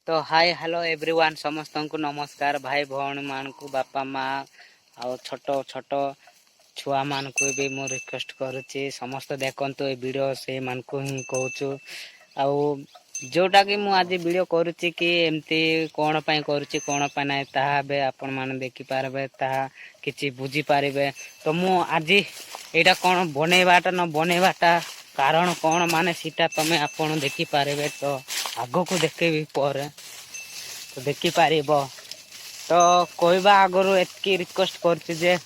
तो hi hello everyone समस्त को नमस्कार भाई भौणी मान को बापा माँ आ छोट छोट छुआ मान को भी मु रिक्वेस्ट करुच्ची समस्त देखते वीडियो से मान को ही कहूँ आउ जोटा कि मु आज वीडियो करुच्ची कि एमती कौन पाई करुच्ची कौन पाई ना ताहा बे आपण माने देखि पारबे ताहा किछि बुझी पारिबे। तो मु आज एटा कौन बनेबाटा न बनेबाटा कारण कौन माने सीटा तमे आपण देखि पारबे। तो आगो को देखेबी पर तो देखि पारिबो। तो कहबा आगरो एतकी रिक्वेस्ट करछि जे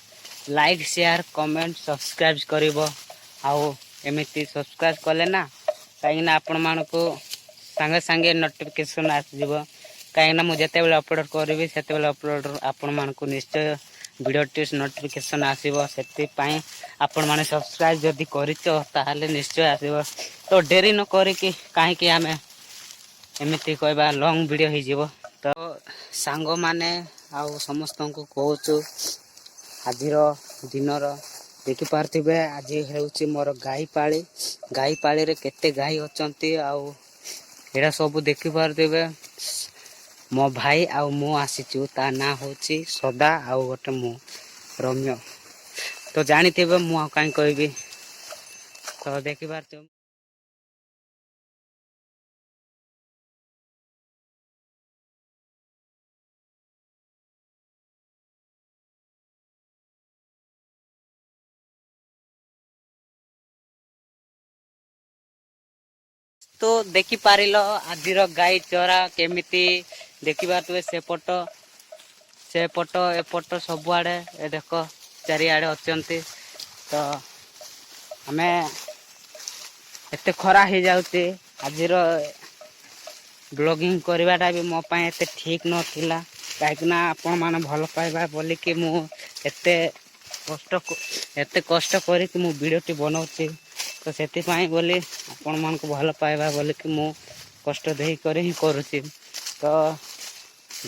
लाइक शेयर कमेंट सब्सक्राइब करिवो आउ एमिति सब्सक्राइब कले ना कहीं आपण मान को संगे संगे नोटिफिकेशन आसीबो कहीं ना मु जते बेले अपलोड करबी सेते बेले अपलोड आपण मान को निश्चय वीडियो टी नोटिफिकेशन आसीबो। सेति पई आपण माने सब्सक्राइब जदी करिचो ताहाले निश्चय आसीबो। तो देरी न करी कि काहे कि हमें एमिति कहबा लॉन्ग वीडियो ही जीवो। तो सांग माने आउ समस्त को कहूचु आजिर दिनर देखि पारथिबे आज हेउची मोर गाई पाली रे केते गाई अचंती आउ एडा सब देखि पारथिबे। मो भाई आउ मु आसीचु ता ना होची सदा आउ गोटे मु रम्य। तो जानिथिबे मु काई कहबी। तो देखि पारथिबे तो देखि पारिलो आजिर गाई चरा केमिति देखि पारथिबे सेपट एपट सबुआड़े ए देख चारिआड़े अचंती। तो आमे एते खरा हो जाउची आजिर ब्लॉगिंग करवाटा भी मो पाए एते ठीक न थिला काहेकना आपण माने भल पाइबा बोली कि मु एते कष्ट करी कि मु वीडियो टी बनाउची। तो सेति पाई बोली आपण मान को भल पाइबा बोली कि मु कष्ट देही करे ही करूची। तो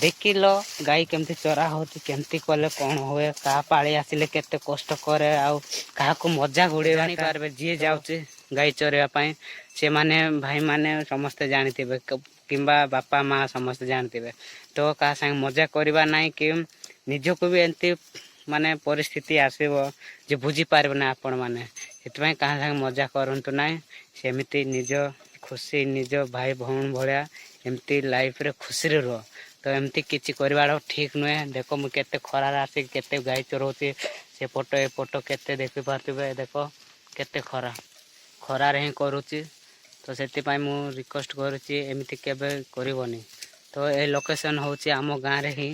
देखिलो गाई केमती चरा होती केमती कले कौन हुए का पाली आसिले केते कष्ट करे आउ कहा को मजा गुड़े जानी पारबे जी जाउची गाई चरेवा पाई से माने भाई माने समस्त जानिथिबे किंबा बापा माँ समस्त जानते। तो का संग मजा करवा नहीं कि निजको भी एंती माने परिस्थिति आसीबो जे बुझी पारबे ना आपण माने सेतपय का संग मजा करंतु नाही सेमिति निज खुशी निज भाई भौण भलिया एमती लाइफ रे खुशी रे रह। तो एमती किछि करवाडो ठीक नुहे। देखो मु केते खरार आसी केते गाई चरोची से फोटो ए फोटो केते देखि पारथिबे देखो केते खरा रे ही करूची। तो सेति पाई मु रिक्वेस्ट करूची एमिति केबे करिवोनी। तो ए लोकेशन होची आमो गाँ रे ही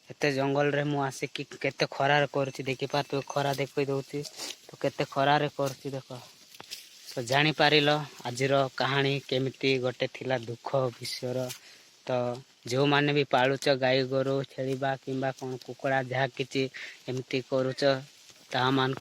एते जंगल रे मु आसी कि केते खरा रे करूची देखि पारथिबे खरा देखि दउची। तो केते खरा रे करूची देखो। तो जानी पारिलो आजिर कहानी केमिति गोटे थिला दुख विषयर। तो जो माने भी पालुच गाई गोरु छेड़ीबा किंबा कोन कुकड़ा जहा किछि एमिति करूच ता मान